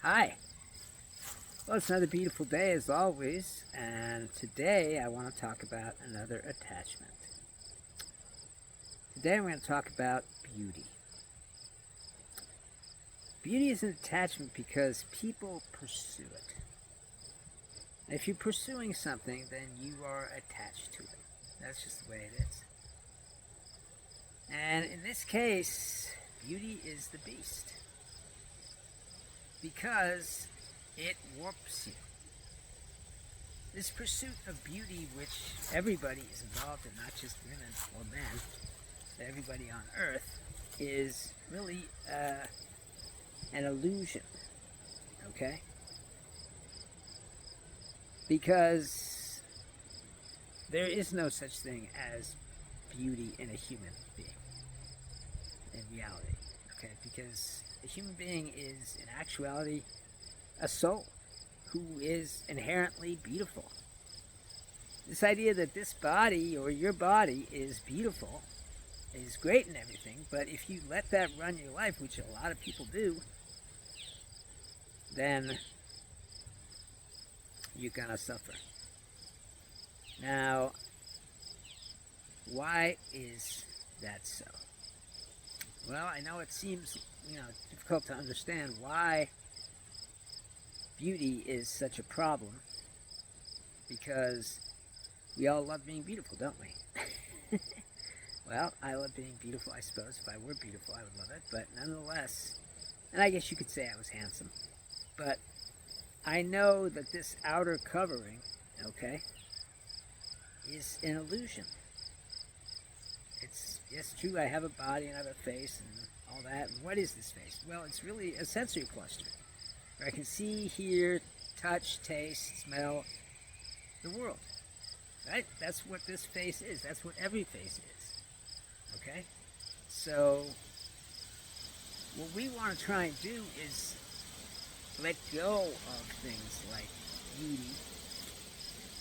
Hi. Well, it's another beautiful day as always, and today I want to talk about another attachment. Today I'm going to talk about beauty. Beauty is an attachment because people pursue it. If you're pursuing something, then you are attached to it. That's just the way it is. And in this case, beauty is the beast because it warps you. This pursuit of beauty, which everybody is involved in, not just women or men, but everybody on earth, is really an illusion, okay? Because there is no such thing as beauty in a human being, in reality, okay? Because a human being is, in actuality, a soul who is inherently beautiful. This idea that this body or your body is beautiful is great and everything, but if you let that run your life, which a lot of people do, then you're gonna suffer. Now, why is that so? Well, I know it seems, difficult to understand why beauty is such a problem, because we all love being beautiful, don't we? Well, I love being beautiful, I suppose. If I were beautiful, I would love it. But nonetheless, and I guess you could say I was handsome. But I know that this outer covering, okay, is an illusion. It's true, I have a body and I have a face and all that. And what is this face? Well, it's really a sensory cluster where I can see, hear, touch, taste, smell the world. Right? That's what this face is. That's what every face is. Okay? So, what we want to try and do is let go of things like beauty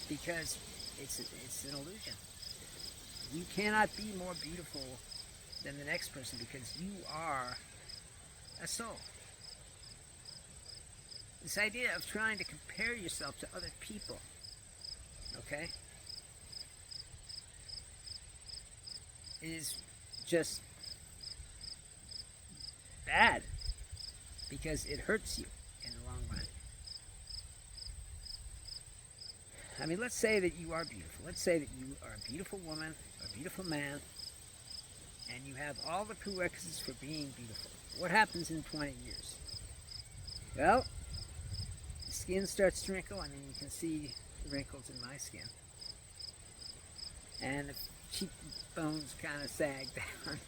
because it's an illusion. You cannot be more beautiful than the next person because you are a soul. This idea of trying to compare yourself to other people, okay, is just bad because it hurts you in the long run. I mean, let's say that you are beautiful. Let's say that you are a beautiful woman or a beautiful man and you have all the prerequisites for being beautiful. What happens in 20 years? Well, the skin starts to wrinkle. I mean, you can see the wrinkles in my skin. And the cheekbones kind of sag down.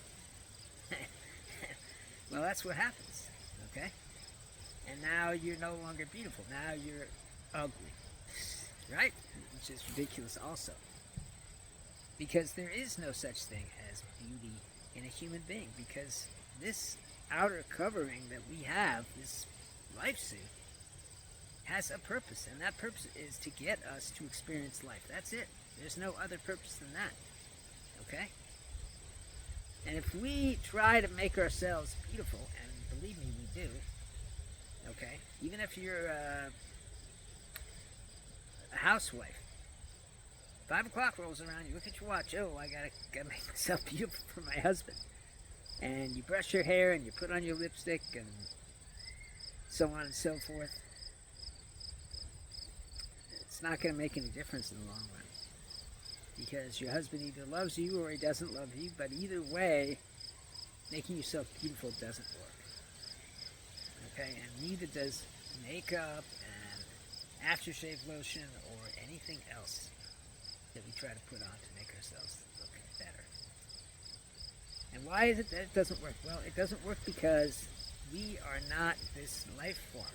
Well, that's what happens, okay? And now you're no longer beautiful. Now you're ugly, right? Which is ridiculous also. Because there is no such thing as beauty in a human being. Because this outer covering that we have, this life suit, has a purpose. And that purpose is to get us to experience life. That's it. There's no other purpose than that. Okay? And if we try to make ourselves beautiful, and believe me, we do, okay, even if you're a housewife, 5 o'clock rolls around, you look at your watch, oh, I gotta make myself beautiful for my husband. And you brush your hair and you put on your lipstick and so on and so forth. It's not going to make any difference in the long run. Because your husband either loves you or he doesn't love you, but either way, making yourself beautiful doesn't work. Okay, and neither does makeup and aftershave lotion or anything else that we try to put on to make ourselves look better. And why is it that it doesn't work? Well, it doesn't work because we are not this life form.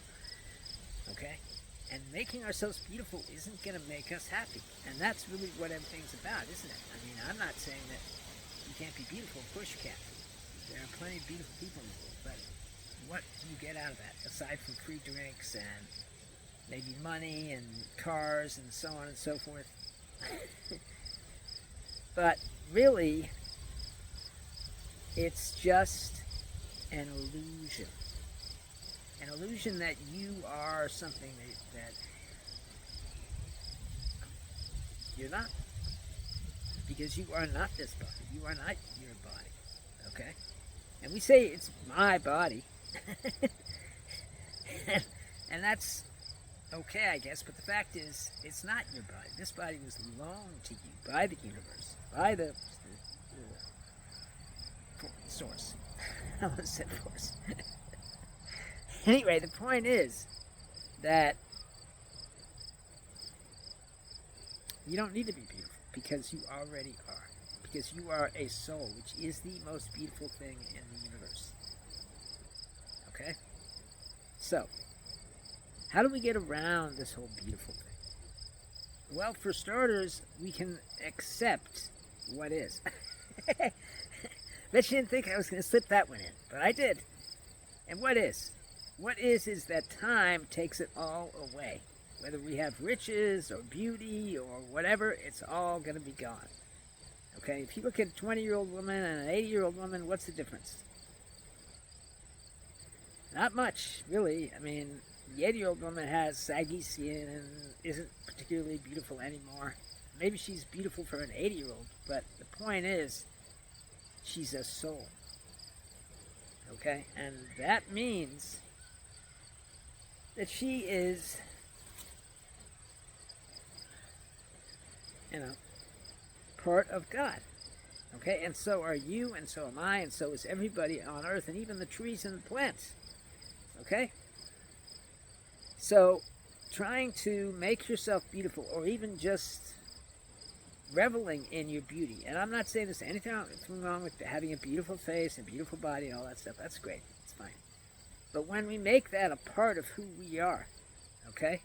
Okay? And making ourselves beautiful isn't going to make us happy. And that's really what everything's about, isn't it? I mean, I'm not saying that you can't be beautiful. Of course you can. There are plenty of beautiful people in the world. But what do you get out of that, aside from free drinks and maybe money and cars and so on and so forth? But really, it's just an illusion. an illusion that you are something that you're not. Because you are not this body. You are not your body. Okay? And we say it's my body. and that's okay, I guess, but the fact is, it's not your body. This body was loaned to you by the universe, by the source. I almost said force. Anyway, the point is that you don't need to be beautiful because you already are. Because you are a soul, which is the most beautiful thing in the universe. Okay? So, how do we get around this whole beautiful thing? Well, for starters, we can accept what is. Bet you didn't think I was going to slip that one in, but I did. And what is? What is that time takes it all away. Whether we have riches or beauty or whatever, it's all going to be gone. Okay, if you look at a 20-year-old woman and an 80-year-old woman, what's the difference? Not much, really. I mean, the 80-year-old woman has saggy skin and isn't particularly beautiful anymore. Maybe she's beautiful for an 80-year-old, but the point is, she's a soul. Okay? And that means that she is, part of God. Okay? And so are you, and so am I, and so is everybody on earth, and even the trees and the plants. Okay? So, trying to make yourself beautiful, or even just reveling in your beauty. And I'm not saying there's anything wrong with having a beautiful face and beautiful body and all that stuff. That's great. It's fine. But when we make that a part of who we are, okay,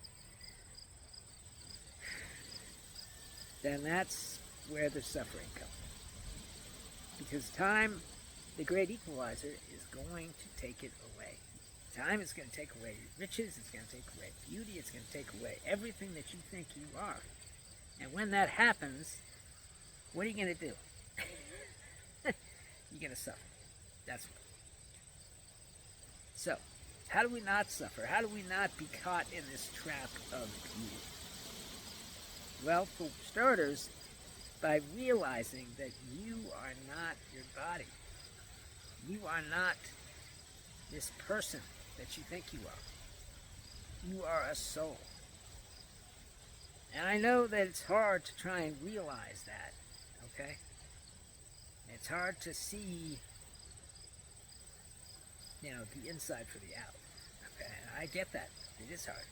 then that's where the suffering comes. Because time, the great equalizer, is going to take it away. Time is going to take away your riches, it's going to take away beauty, it's going to take away everything that you think you are. And when that happens, what are you going to do? You're going to suffer. That's what. So, how do we not suffer? How do we not be caught in this trap of beauty? Well, for starters, by realizing that you are not your body. You are not this person that you think you are. You are a soul. And I know that it's hard to try and realize that, okay? It's hard to see, the inside for the out, okay? I get that. It is hard.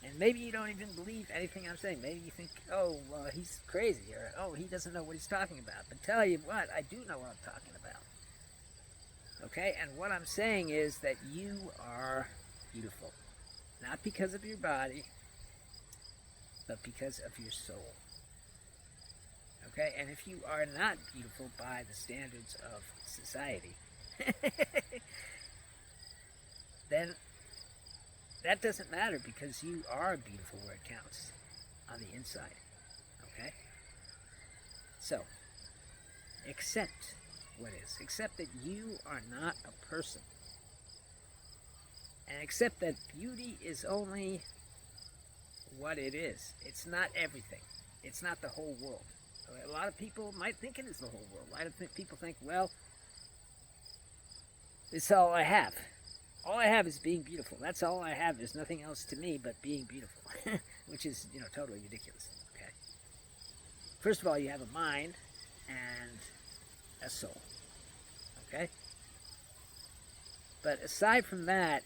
And maybe you don't even believe anything I'm saying. Maybe you think, oh, well, he's crazy, or, oh, he doesn't know what he's talking about. But tell you what, I do know what I'm talking about. Okay? And what I'm saying is that you are beautiful. Not because of your body, but because of your soul. Okay? And if you are not beautiful by the standards of society, then that doesn't matter, because you are beautiful where it counts, on the inside. Okay? So, accept what is. Accept that you are not a person. And accept that beauty is only what it is. It's not everything. It's not the whole world. A lot of people might think it is the whole world. A lot of people think, well, it's all I have. All I have is being beautiful. That's all I have. There's nothing else to me but being beautiful, which is, totally ridiculous. Okay. First of all, you have a mind and a soul. Okay. But aside from that,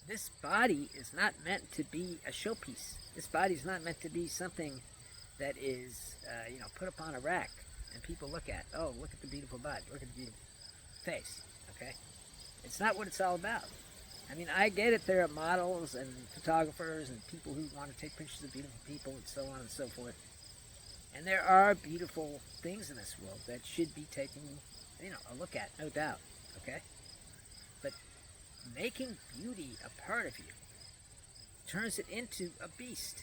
this body is not meant to be a showpiece. This body is not meant to be something that is, put up on a rack and people look at. Oh, look at the beautiful body. Look at the beautiful face. Okay? It's not what it's all about. I mean, I get it. There are models and photographers and people who want to take pictures of beautiful people and so on and so forth. And there are beautiful things in this world that should be taken, a look at, no doubt. Okay? But making beauty a part of you turns it into a beast.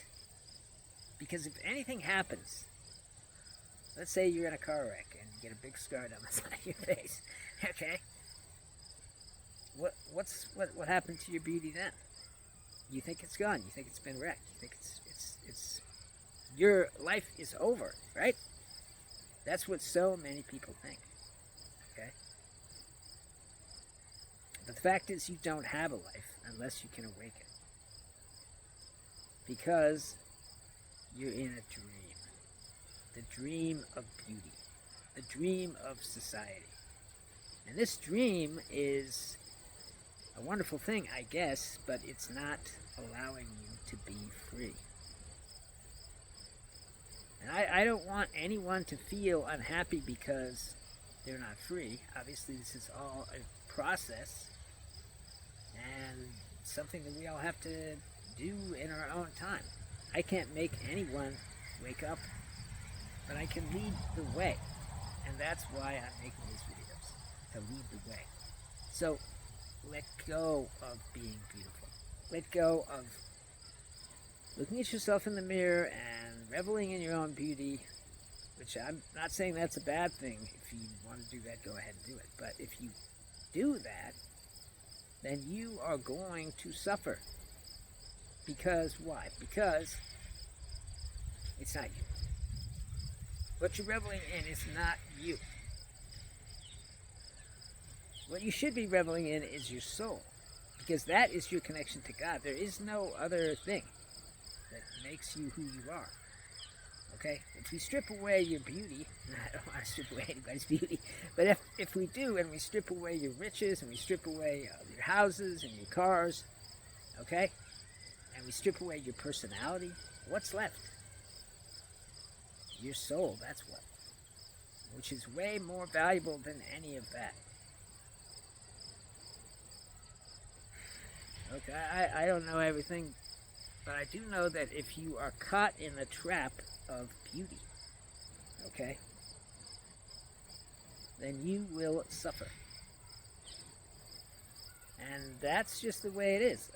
Because if anything happens, let's say you're in a car wreck and you get a big scar down the side of your face, okay? What happened to your beauty then? You think it's gone. You think it's been wrecked. You think it's your life is over, right? That's what so many people think. Okay? But the fact is you don't have a life unless you can awaken. Because you're in a dream. The dream of beauty. The dream of society. And this dream is a wonderful thing, I guess, but it's not allowing you to be free. And I don't want anyone to feel unhappy because they're not free. Obviously, this is all a process and something that we all have to do in our own time. I can't make anyone wake up, but I can lead the way. And that's why I'm making these videos, to lead the way. So let go of being beautiful. Let go of looking at yourself in the mirror and reveling in your own beauty, which I'm not saying that's a bad thing. If you want to do that, go ahead and do it. But if you do that, then you are going to suffer. Because why? Because it's not you. What you're reveling in is not you. What you should be reveling in is your soul, because that is your connection to God. There is no other thing that makes you who you are. Okay? If we strip away your beauty, I don't want to strip away anybody's beauty, but if we do, and we strip away your riches, and we strip away your houses and your cars, okay? And we strip away your personality, what's left? Your soul, that's what. Which is way more valuable than any of that. Okay, I don't know everything, but I do know that if you are caught in the trap of beauty, okay, then you will suffer. And that's just the way it is.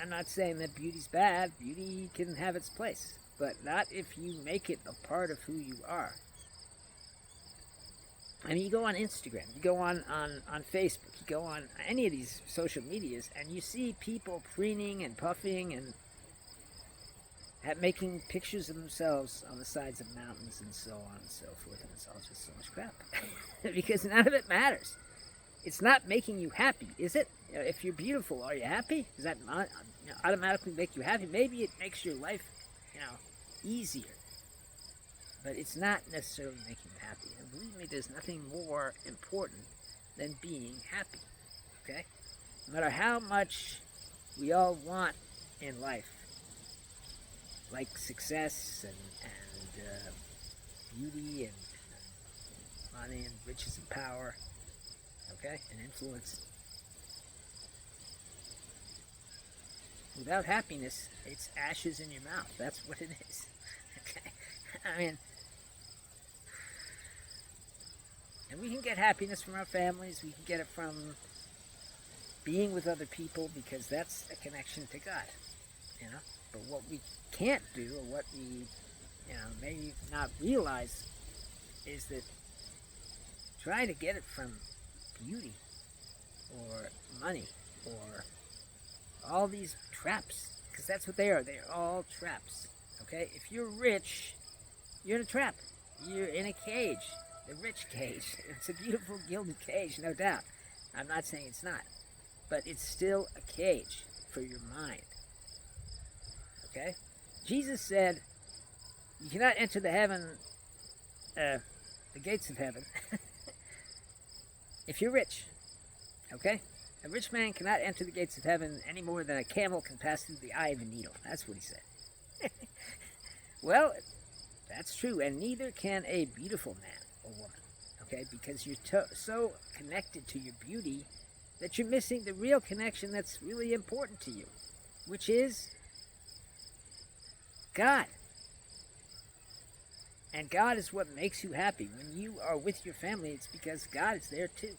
I'm not saying that beauty's bad. Beauty can have its place, but not if you make it a part of who you are. I mean, you go on Instagram, you go on Facebook, you go on any of these social medias, and you see people preening and puffing and making pictures of themselves on the sides of mountains and so on and so forth, and it's all just so much crap. Because none of it matters. It's not making you happy, is it? If you're beautiful, are you happy? Does that automatically make you happy? Maybe it makes your life, easier. But it's not necessarily making you happy. And believe me, there's nothing more important than being happy. Okay? No matter how much we all want in life, like success and beauty and money and riches and power, okay, and influence. Without happiness, it's ashes in your mouth. That's what it is. Okay? I mean, and we can get happiness from our families. We can get it from being with other people, because that's a connection to God, But what we can't do, or what we, may not realize, is that trying to get it from beauty or money or all these traps, because that's what they are. They're all traps. Okay? If you're rich, you're in a trap. You're in a cage. The rich cage. It's a beautiful gilded cage, no doubt. I'm not saying it's not. But it's still a cage for your mind. Okay? Jesus said, you cannot enter the gates of heaven, if you're rich. Okay? A rich man cannot enter the gates of heaven any more than a camel can pass through the eye of a needle. That's what he said. Well, that's true, and neither can a beautiful man or woman, okay? Because you're so connected to your beauty that you're missing the real connection that's really important to you, which is God. And God is what makes you happy. When you are with your family, it's because God is there too.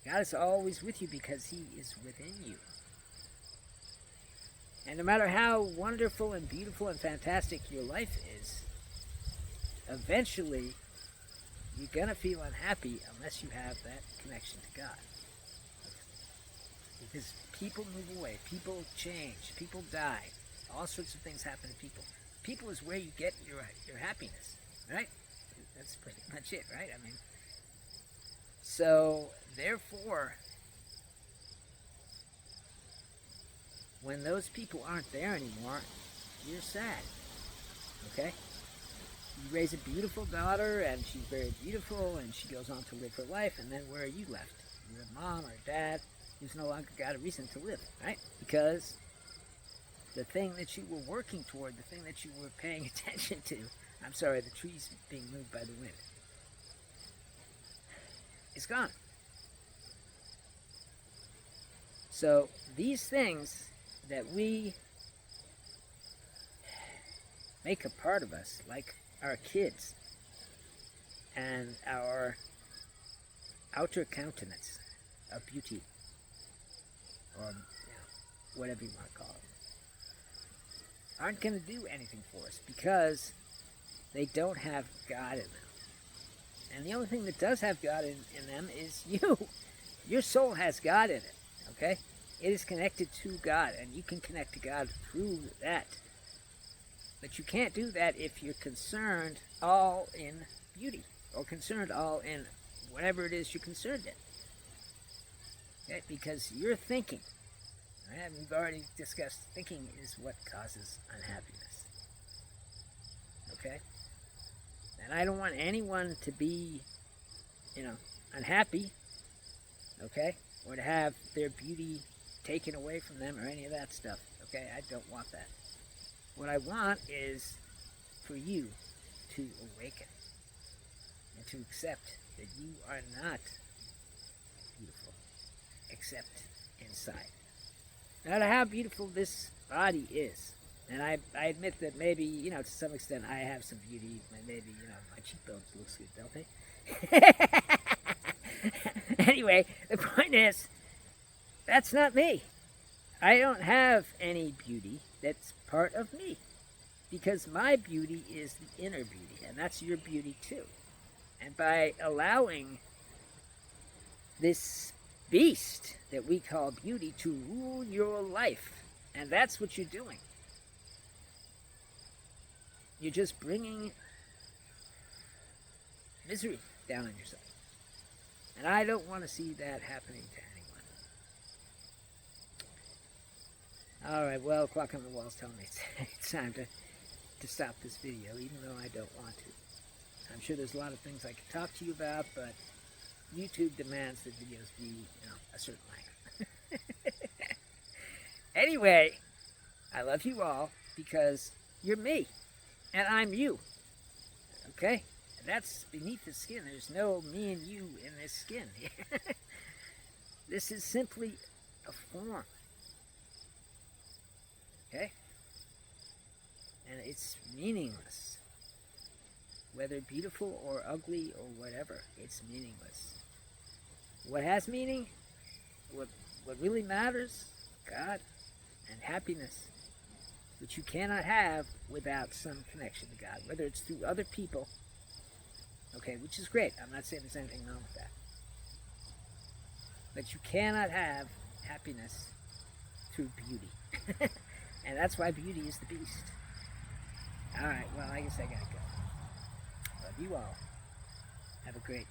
God is always with you because He is within you. And no matter how wonderful and beautiful and fantastic your life is, eventually you're going to feel unhappy unless you have that connection to God. Because people move away, people change, people die. All sorts of things happen to people. People is where you get your happiness, right? That's pretty much it, right? I mean, so therefore, when those people aren't there anymore, you're sad, okay? You raise a beautiful daughter, and she's very beautiful, and she goes on to live her life, and then where are you left? You're a mom or a dad who's no longer got a reason to live, right? Because the thing that you were working toward, the thing that you were paying attention to, I'm sorry, the trees being moved by the wind, is gone. So these things that we make a part of us, like our kids and our outer countenance of beauty, or whatever you want to call it, aren't going to do anything for us because they don't have God in them. And the only thing that does have God in them is you. Your soul has God in it, okay? It is connected to God, and you can connect to God through that. But you can't do that if you're concerned all in beauty, or concerned all in whatever it is you're concerned in. Okay? Because you're thinking. Right? We've already discussed thinking is what causes unhappiness. Okay? And I don't want anyone to be, unhappy, okay? Or to have their beauty taken away from them or any of that stuff, okay? I don't want that. What I want is for you to awaken and to accept that you are not beautiful, except inside. No matter how beautiful this body is, and I admit that maybe, to some extent I have some beauty, maybe, my cheekbones look good, don't they? Anyway, the point is, that's not me. I don't have any beauty that's part of me, because my beauty is the inner beauty, and that's your beauty too. And by allowing this beast that we call beauty to rule your life, and that's what you're doing. You're just bringing misery down on yourself. And I don't want to see that happening to anyone. Alright, well, clock on the wall's telling me it's time to stop this video, even though I don't want to. I'm sure there's a lot of things I could talk to you about, but YouTube demands that videos be, a certain length. Anyway, I love you all because you're me, and I'm you. Okay? And that's beneath the skin. There's no me and you in this skin. This is simply a form. Okay? And it's meaningless. Whether beautiful or ugly or whatever, it's meaningless. What has meaning? What really matters? God and happiness, which you cannot have without some connection to God, whether it's through other people, okay, which is great. I'm not saying there's anything wrong with that. But you cannot have happiness through beauty. And that's why beauty is the beast. Alright, well, I guess I gotta go. Love you all. Have a great